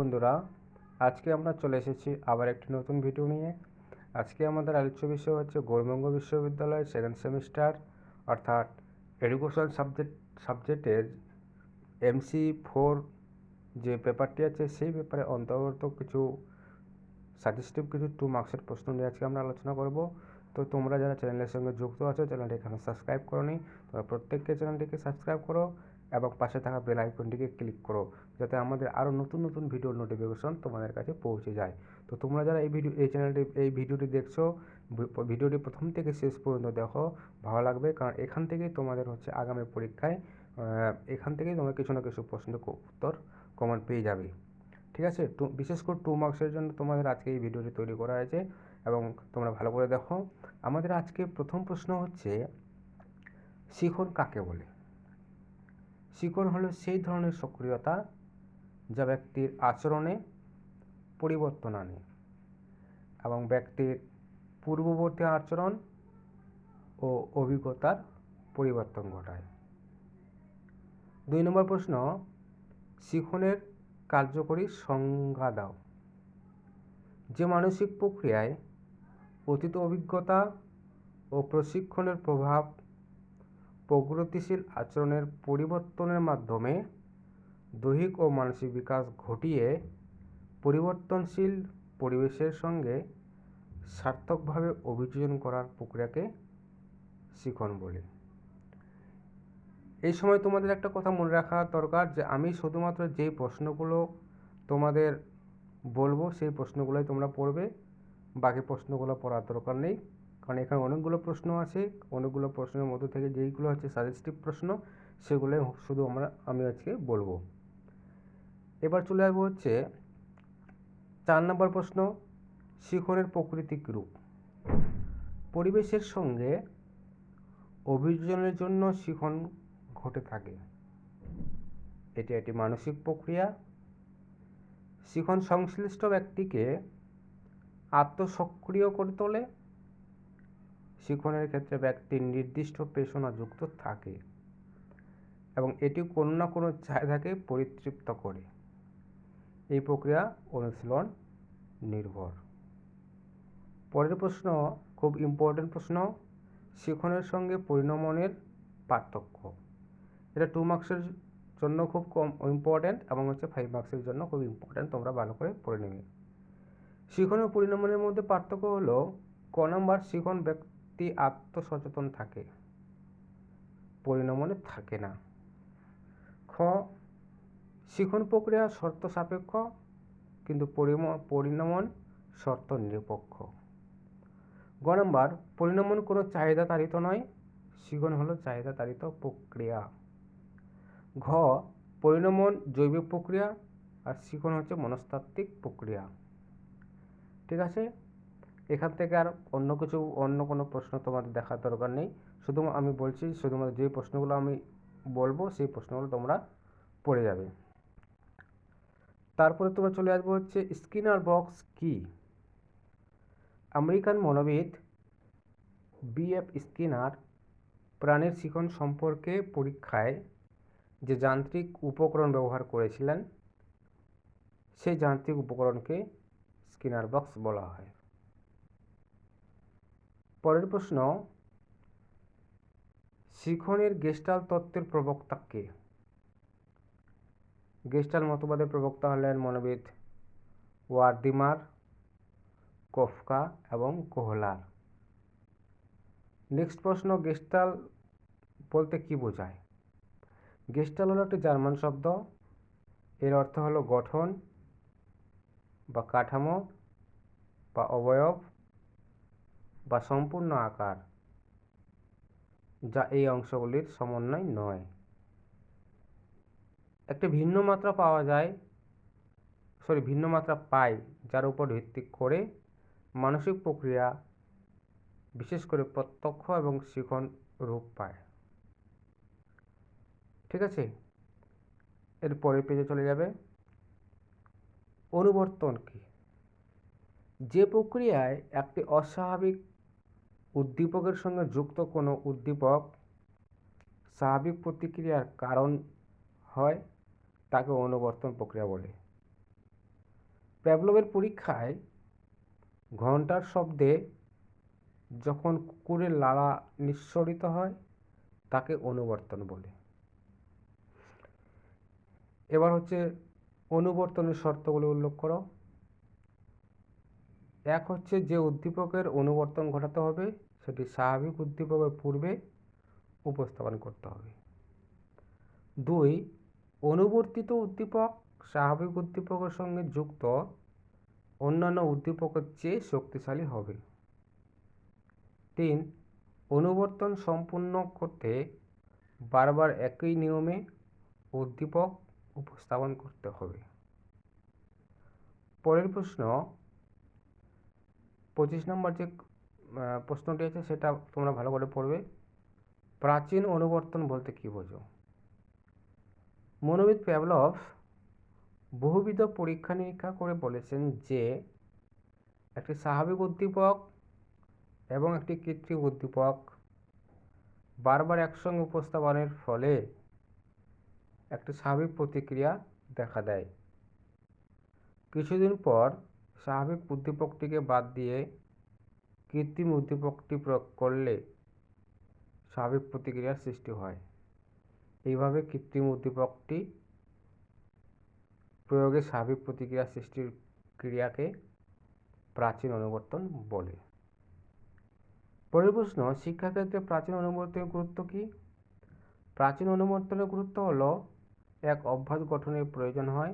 বন্ধুরা, আজকে আমরা চলে এসেছি আবার একটি নতুন ভিডিও নিয়ে। আজকে আমাদের আলোচ্য বিষয় হচ্ছে গৌড়বঙ্গ বিশ্ববিদ্যালয়ের সেকেন্ড সেমিস্টার অর্থাৎ এডুকেশন সাবজেক্টের MC4 যে পেপারটি আছে সেই পেপারে অন্তর্গত কিছু সাজেস্টিভ কিছু 2 মার্কসের প্রশ্ন নিয়ে আজকে আমরা আলোচনা করব। তো তোমরা যারা চ্যানেলের সঙ্গে যুক্ত আছো, চ্যানেলটি এখানে সাবস্ক্রাইব করোনি, তোমরা প্রত্যেককে চ্যানেলটিকে সাবস্ক্রাইব করো এবং পাশে থাকা বেল আইকনটিকে ক্লিক করো যাতে আমাদের আরও নতুন নতুন ভিডিওর নোটিফিকেশন তোমাদের কাছে পৌঁছে যায়। তো তোমরা যারা এই ভিডিওটি দেখছো, ভিডিওটি প্রথম থেকে শেষ পর্যন্ত দেখো, ভালো লাগবে, কারণ এখান থেকেই তোমাদের হচ্ছে আগামী পরীক্ষায় এখান থেকেই তোমরা কিছু না কিছু প্রশ্নের উত্তর কমন পেয়ে যাবে। ঠিক আছে, বিশেষ করে 2 মার্কসের জন্য তোমাদের আজকে এই ভিডিওটি তৈরি করা হয়েছে এবং তোমরা ভালো করে দেখো। আমাদের আজকে প্রথম প্রশ্ন হচ্ছে, শিখন কাকে বলে? শিখন হলো সেই ধরনের সক্রিয়তা যা ব্যক্তির আচরণে পরিবর্তন আনে এবং ব্যক্তির পূর্ববর্তী আচরণ ও অভিজ্ঞতার পরিবর্তন ঘটায়। 2 নম্বর প্রশ্ন, শিখনের কার্যকরী সংজ্ঞা দাও। যে মানসিক প্রক্রিয়ায় অতীত অভিজ্ঞতা ও প্রশিক্ষণের প্রভাব প্রগতিশীল আচরণের পরিবর্তনের মাধ্যমে দৈহিক ও মানসিক বিকাশ ঘটিয়ে পরিবর্তনশীল পরিবেশের সঙ্গে সার্থকভাবে অভিযোজন করার প্রক্রিয়াকে শিখন বলে। এই সময় তোমাদের একটা কথা মনে রাখা দরকার যে আমি শুধুমাত্র যেই প্রশ্নগুলো তোমাদের বলবো সেই প্রশ্নগুলোই তোমরা পড়বে, বাকি প্রশ্নগুলো পড়ার দরকার নেই, কারণ এখানে অনেকগুলো প্রশ্ন আছে। অনেকগুলো প্রশ্নের মধ্যে থেকে যেইগুলো হচ্ছে সাজেস্টিভ প্রশ্ন সেগুলোই শুধু আমি আজকে বলবো। এবার চলে আসবো হচ্ছে 4 নম্বর প্রশ্ন, শিখনের প্রকৃতিক রূপ। পরিবেশের সঙ্গে অভিযোজনের জন্য শিখন ঘটে থাকে। এটি একটি মানসিক প্রক্রিয়া। শিখন সংশ্লিষ্ট ব্যক্তিকে আত্মসক্রিয় করে তোলে। শিখনের ক্ষেত্রে ব্যক্তির নির্দিষ্ট পেশনা যুক্ত থাকে এবং এটি কোনো না কোনো চাহিদাকে পরিতৃপ্ত করে। এই প্রক্রিয়া অনুশীলন নির্ভর। পরের প্রশ্ন খুব ইম্পর্টেন্ট প্রশ্ন, শিখনের সঙ্গে পরিণমনের পার্থক্য। এটা 2 মার্কসের জন্য খুব কম ইম্পর্টেন্ট এবং হচ্ছে 5 মার্কসের জন্য খুব ইম্পর্টেন্ট, তোমরা ভালো করে পড়ে নেবে। শিখন ও পরিণমনের মধ্যে পার্থক্য হলো, ক নম্বর, শিখন ব্যক্তি আত্মসচেতন থাকে, পরিণমনে থাকে না। খ, শিখন প্রক্রিয়া শর্ত সাপেক্ষ কিন্তু পরিণমন শর্ত নিরপেক্ষ। গ নম্বর, পরিণমন কোনো চাহিদা তাড়িত নয়, শিখন হলো চাহিদা তাড়িত প্রক্রিয়া। ঘ, পরিণমন জৈবিক প্রক্রিয়া আর শিখন হচ্ছে মনস্তাত্ত্বিক প্রক্রিয়া। ঠিক আছে, এখান থেকে আর অন্য কোনো প্রশ্ন তোমাদের দেখার দরকার নেই, শুধু আমি বলছি শুধুমাত্র যে প্রশ্নগুলো আমি বলবো সেই প্রশ্নগুলো তোমরা পড়ে যাবে। তারপরে তোমরা চলে আসবো হচ্ছে স্কিনার বক্স কি। আমেরিকান মনোবিদ BF স্কিনার প্রাণীর শিখন সম্পর্কে পরীক্ষায় যে যান্ত্রিক উপকরণ ব্যবহার করেছিলেন সেই যান্ত্রিক উপকরণকে স্কিনার বক্স বলা হয়। পরের প্রশ্ন, শিখনের গেস্টাল্ট তত্ত্বের প্রবক্তা কে? গেস্টাল্ট মতবাদের প্রবক্তা হলেন মনোবিদ ওয়ার্দিমার, কফকা এবং কোহলার। নেক্সট প্রশ্ন, গেস্টাল্ট বলতে কি বোঝায়? গেস্টাল্ট হলো একটি জার্মান শব্দ। এর অর্থ হলো গঠন বা কাঠামো বা অবয়ব বা সম্পূর্ণ আকার যা এই অংশগুলির সমন্বয় নয়। একটি ভিন্ন মাত্রা পাই যার উপর ভিত্তি করে মানসিক প্রক্রিয়া বিশেষ করে প্রত্যক্ষ এবং শিখন রূপ পায়। ঠিক আছে, এর পরের পেজে চলে যাবে। অনুবর্তন কি? যে প্রক্রিয়ায় একটি অস্বাভাবিক উদ্দীপকের সঙ্গে যুক্ত কোনো উদ্দীপক স্বাভাবিক প্রতিক্রিয়ার কারণ হয় তাকে অনুবর্তন প্রক্রিয়া বলে। প্যাভলভের পরীক্ষায় ঘণ্টার শব্দে যখন কুকুরের লালা নিঃসরিত হয় তাকে অনুবর্তন বলে। এবার হচ্ছে অনুবর্তনের শর্তগুলো উল্লেখ করো। এক হচ্ছে যে উদ্দীপকের অনুবর্তন ঘটাতে হবে সেটি স্বাভাবিক উদ্দীপকের পূর্বে উপস্থাপন করতে হবে। 2, অনুবর্তিত উদ্দীপক স্বাভাবিক উদ্দীপকের সঙ্গে যুক্ত অন্যান্য উদ্দীপকের চেয়ে শক্তিশালী হবে। 3, অনুবর্তন সম্পূর্ণ করতে বারবার একই নিয়মে উদ্দীপক উপস্থাপন করতে হবে। পরের প্রশ্ন 25 নম্বর যে প্রশ্নটি আছে সেটা তোমরা ভালো করে পড়বে। প্রাচীন অনুবর্তন বলতে কী বোঝো? মনোবিদ প্যাভলভ বহুবিধ পরীক্ষা নিরীক্ষা করে বলেছেন যে একটি স্বাভাবিক উদ্দীপক এবং একটি কৃত্রিম উদ্দীপক বারবার একসঙ্গে উপস্থাপনের ফলে একটি স্বাভাবিক প্রতিক্রিয়া দেখা দেয়। কিছুদিন পর স্বাভাবিক উদ্দীপকটিকে বাদ দিয়ে কৃত্রিম উদ্দীপকটি প্রয়োগ করলে স্বাভাবিক প্রতিক্রিয়ার সৃষ্টি হয়। এইভাবে কৃত্রিম উদ্দীপকটি প্রয়োগে স্বাভাবিক প্রতিক্রিয়া সৃষ্টির ক্রিয়াকে প্রাচীন অনুবর্তন বলে। পরের প্রশ্ন, শিক্ষাক্ষেত্রে প্রাচীন অনুবর্তনের গুরুত্ব কী? প্রাচীন অনুবর্তনের গুরুত্ব হলো 1, অভ্যাস গঠনের প্রয়োজন হয়।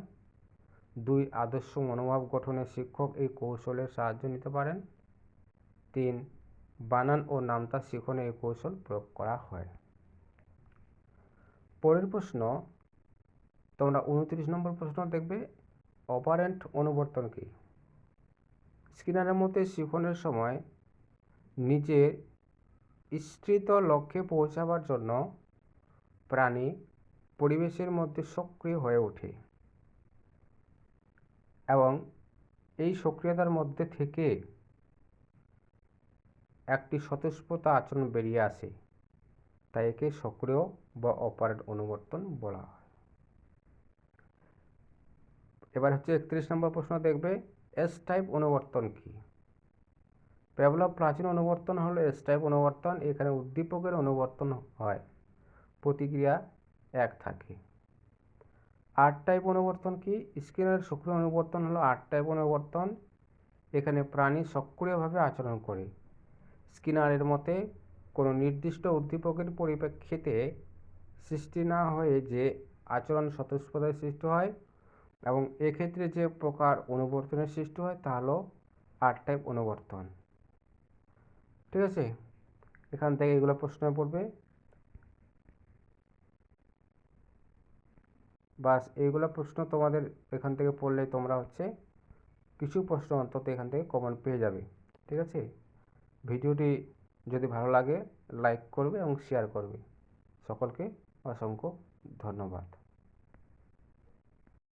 2, আদর্শ মনোভাব গঠনে শিক্ষক এই কৌশলের সাহায্য নিতে পারেন। 3, বানান ও নামতা শিখনে এই কৌশল প্রয়োগ করা হয়। পরের প্রশ্ন তোমরা 29 নম্বর প্রশ্ন দেখবে, অপারেন্ট অনুবর্তন কী? স্কিনারের মতে শিখনের সময় নিজের স্থিত লক্ষ্যে পৌঁছাবার জন্য প্রাণী পরিবেশের মধ্যে সক্রিয় হয়ে ওঠে এবং এই সক্রিয়তার মধ্যে থেকে একটি স্বতঃস্ফূর্ত আচরণ বেরিয়ে আসে, তাই একে সক্রিয় বা অপারেন্ট অনুবর্তন বলা হয়। এবার হচ্ছে 31 নম্বর প্রশ্ন দেখবে, এস টাইপ অনুবর্তন কী? প্যাভলভ প্রাচীন অনুবর্তন হলো এস টাইপ অনুবর্তন। এখানে উদ্দীপকের অনুবর্তন হয়, প্রতিক্রিয়া এক থাকে। আর টাইপ অনুবর্তন কি? স্কিনারের সক্রিয় অনুবর্তন হলো আর টাইপ অনুবর্তন। এখানে প্রাণী সক্রিয়ভাবে আচরণ করে। স্কিনারের মতে কোনো নির্দিষ্ট উদ্দীপকের পরিপ্রেক্ষিতে সৃষ্টি না হয়ে যে আচরণ স্বতঃস্ফূর্ততায় সৃষ্টি হয় এবং এক্ষেত্রে যে প্রকার অনুবর্তনের সৃষ্টি হয় তা হলো আর টাইপ অনুবর্তন। ঠিক আছে, এখান থেকে এগুলো প্রশ্ন পড়বে। বাস এইগুলো প্রশ্ন তোমাদের এখান থেকে পড়লে তোমরা হচ্ছে কিছু প্রশ্ন অন্তত এখান থেকে কমন পেয়ে যাবে। ঠিক আছে, ভিডিওটি যদি ভালো লাগে লাইক করবে এবং শেয়ার করবে। সকলকে অসংখ্য ধন্যবাদ।